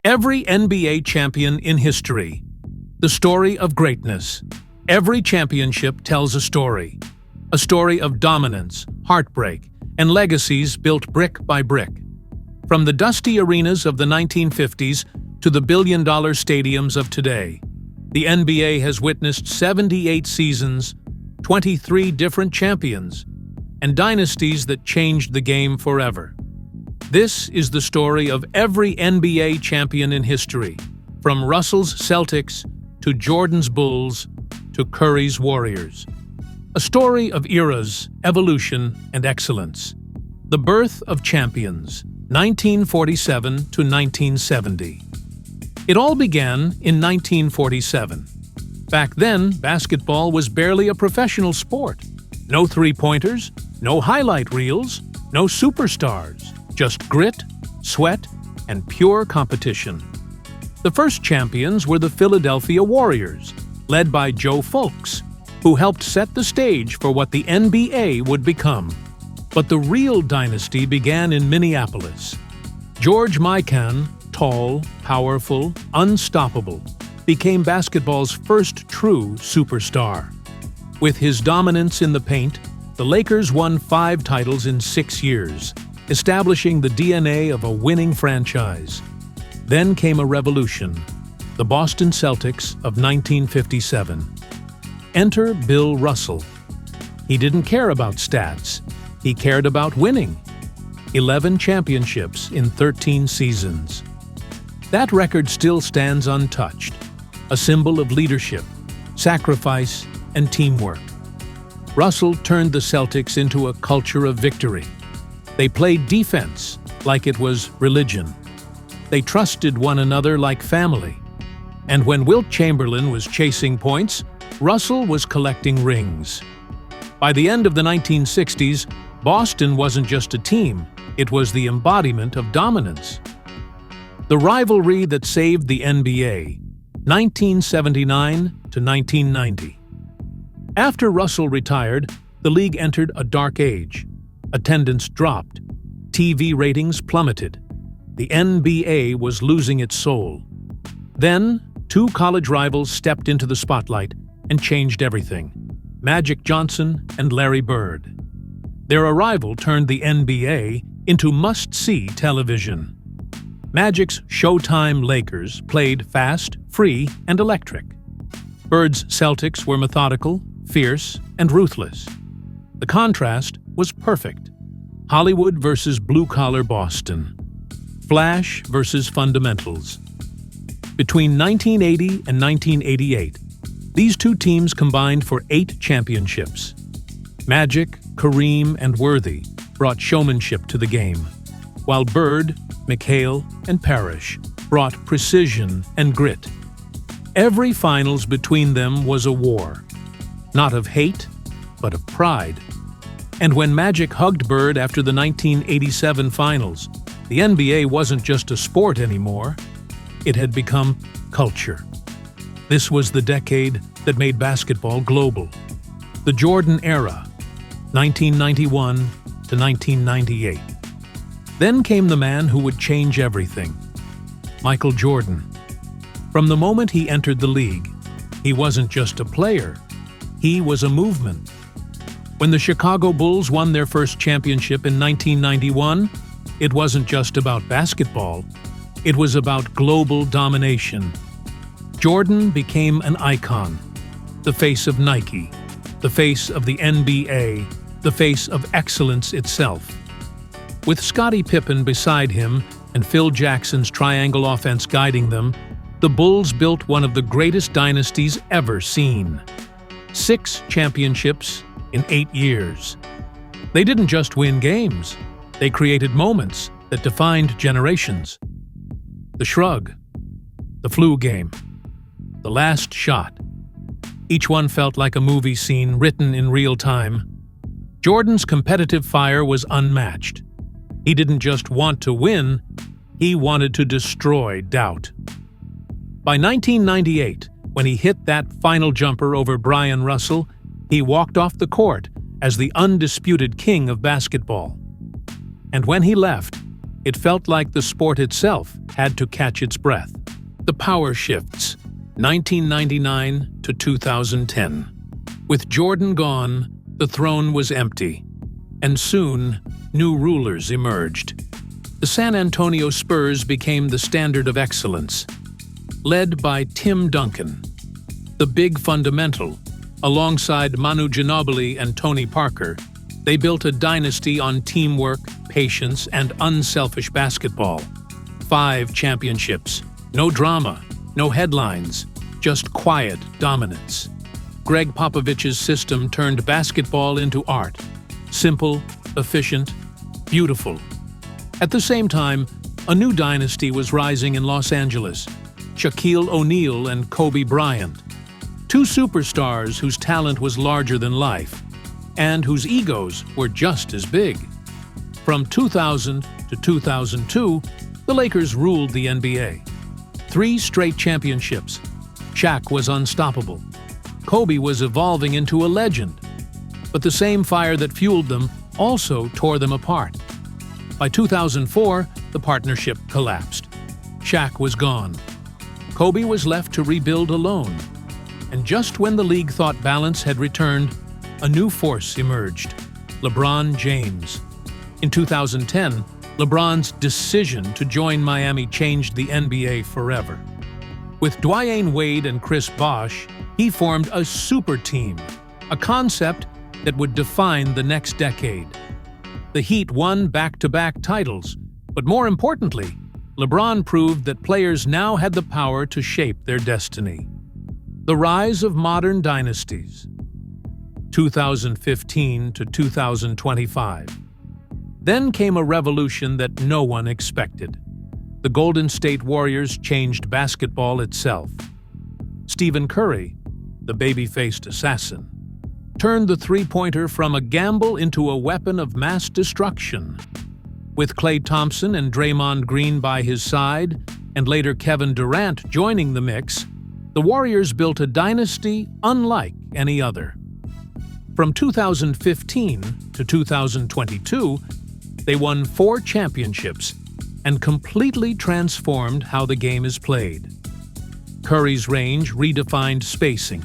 Every NBA champion in history. The story of greatness. Every championship tells a story of dominance, heartbreak, and legacies built brick by brick. From the dusty arenas of the 1950s to the billion-dollar stadiums of today, the NBA has witnessed 78 seasons, 23 different champions, and dynasties that changed the game forever. This is the story of every NBA champion in history, from Russell's Celtics to Jordan's Bulls to Curry's Warriors. A story of eras, evolution, and excellence. The birth of champions, 1947 to 1970. It all began in 1947. Back then, basketball was barely a professional sport. No three-pointers, no highlight reels, no superstars, just grit, sweat, and pure competition. The first champions were the Philadelphia Warriors, led by Joe Fulks, who helped set the stage for what the NBA would become. But the real dynasty began in Minneapolis. George Mikan, tall, powerful, unstoppable, became basketball's first true superstar. With his dominance in the paint, the Lakers won 5 titles in 6 years, establishing the DNA of a winning franchise. Then came a revolution, the Boston Celtics of 1957. Enter Bill Russell. He didn't care about stats. He cared about winning. 11 championships in 13 seasons. That record still stands untouched, a symbol of leadership, sacrifice, and teamwork. Russell turned the Celtics into a culture of victory. They played defense like it was religion. They trusted one another like family. And when Wilt Chamberlain was chasing points, Russell was collecting rings. By the end of the 1960s, Boston wasn't just a team, it was the embodiment of dominance. The rivalry that saved the NBA, 1979 to 1990. After Russell retired, the league entered a dark age. Attendance dropped. TV ratings plummeted. The NBA was losing its soul. Then, 2 college rivals stepped into the spotlight and changed everything: Magic Johnson and Larry Bird. Their arrival turned the NBA into must-see television. Magic's Showtime Lakers played fast, free, and electric. Bird's Celtics were methodical, fierce, and ruthless. The contrast was perfect. Hollywood versus blue-collar Boston. Flash versus fundamentals. Between 1980 and 1988, these 2 teams combined for 8 championships. Magic, Kareem, and Worthy brought showmanship to the game, while Bird, McHale, and Parrish brought precision and grit. Every finals between them was a war, not of hate, but of pride. And when Magic hugged Bird after the 1987 finals, the NBA wasn't just a sport anymore. It had become culture. This was the decade that made basketball global. The Jordan era, 1991 to 1998. Then came the man who would change everything, Michael Jordan. From the moment he entered the league, he wasn't just a player, he was a movement. When the Chicago Bulls won their first championship in 1991, it wasn't just about basketball, it was about global domination. Jordan became an icon, the face of Nike, the face of the NBA, the face of excellence itself. With Scottie Pippen beside him and Phil Jackson's triangle offense guiding them, the Bulls built one of the greatest dynasties ever seen. 6 championships in 8 years. They didn't just win games, they created moments that defined generations. The shrug, the flu game, the last shot. Each one felt like a movie scene written in real time. Jordan's competitive fire was unmatched. He didn't just want to win, he wanted to destroy doubt. By 1998, when he hit that final jumper over Bryan Russell, he walked off the court as the undisputed king of basketball. And when he left, It felt like the sport itself had to catch its breath. The power shifts, 1999 to 2010. With Jordan gone, the throne was empty, and soon new rulers emerged. The San Antonio Spurs became the standard of excellence, led by Tim Duncan, the big fundamental. Alongside Manu Ginobili and Tony Parker, they built a dynasty on teamwork, patience, and unselfish basketball. 5 championships. No drama, no headlines, just quiet dominance. Greg Popovich's system turned basketball into art. Simple, efficient, beautiful. At the same time, a new dynasty was rising in Los Angeles. Shaquille O'Neal and Kobe Bryant. 2 superstars whose talent was larger than life, and whose egos were just as big. From 2000 to 2002, the Lakers ruled the NBA. 3 straight championships. Shaq was unstoppable. Kobe was evolving into a legend. But the same fire that fueled them also tore them apart. By 2004, the partnership collapsed. Shaq was gone. Kobe was left to rebuild alone. And just when the league thought balance had returned, a new force emerged: LeBron James. In 2010, LeBron's decision to join Miami changed the NBA forever. With Dwyane Wade and Chris Bosh, he formed a super team, a concept that would define the next decade. The Heat won back-to-back titles, but more importantly, LeBron proved that players now had the power to shape their destiny. The rise of modern dynasties, 2015 to 2025. Then came a revolution that no one expected. The Golden State Warriors changed basketball itself. Stephen Curry, the baby-faced assassin, turned the three-pointer from a gamble into a weapon of mass destruction. With Klay Thompson and Draymond Green by his side, and later Kevin Durant joining the mix, the Warriors built a dynasty unlike any other. From 2015 to 2022, they won 4 championships and completely transformed how the game is played. Curry's range redefined spacing.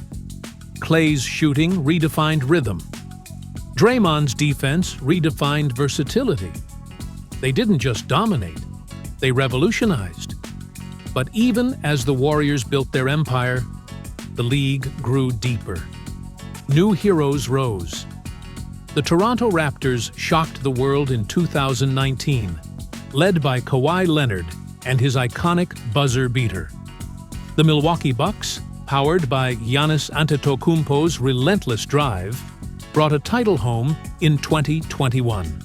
Klay's shooting redefined rhythm. Draymond's defense redefined versatility. They didn't just dominate, they revolutionized. But even as the Warriors built their empire, the league grew deeper. New heroes rose. The Toronto Raptors shocked the world in 2019, led by Kawhi Leonard and his iconic buzzer beater. The Milwaukee Bucks, powered by Giannis Antetokounmpo's relentless drive, brought a title home in 2021.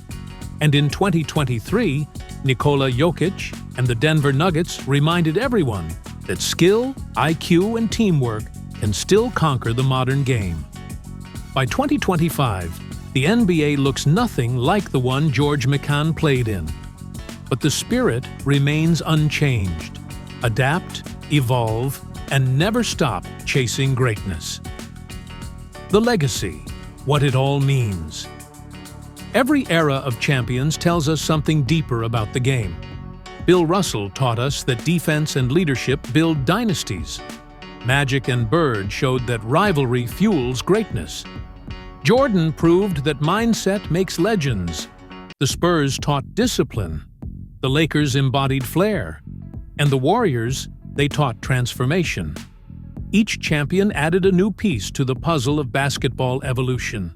And in 2023, Nikola Jokic and the Denver Nuggets reminded everyone that skill, IQ, and teamwork can still conquer the modern game. By 2025, the NBA looks nothing like the one George McCann played in. But the spirit remains unchanged. Adapt, evolve, and never stop chasing greatness. The legacy, what it all means. Every era of champions tells us something deeper about the game. Bill Russell taught us that defense and leadership build dynasties. Magic and Bird showed that rivalry fuels greatness. Jordan proved that mindset makes legends. The Spurs taught discipline. The Lakers embodied flair. And the Warriors, they taught transformation. Each champion added a new piece to the puzzle of basketball evolution.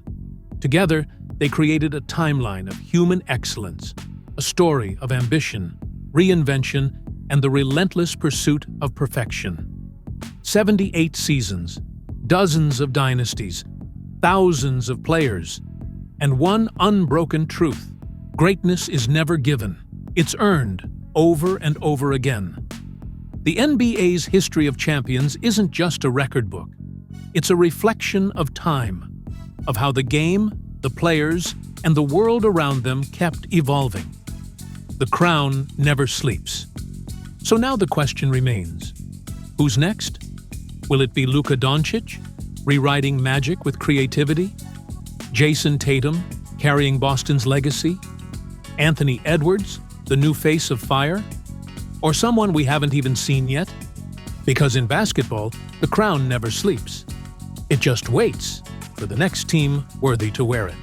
Together, they created a timeline of human excellence, a story of ambition, reinvention, and the relentless pursuit of perfection. 78 seasons, dozens of dynasties, thousands of players, and one unbroken truth: greatness is never given. It's earned over and over again. The NBA's history of champions isn't just a record book. It's a reflection of time, of how the game, the players, and the world around them kept evolving. The crown never sleeps. So now the question remains: who's next? Will it be Luka Doncic, rewriting magic with creativity? Jason Tatum, carrying Boston's legacy? Anthony Edwards, The new face of fire? Or someone we haven't even seen yet? Because in basketball, the crown never sleeps. It just waits for the next team worthy to wear it.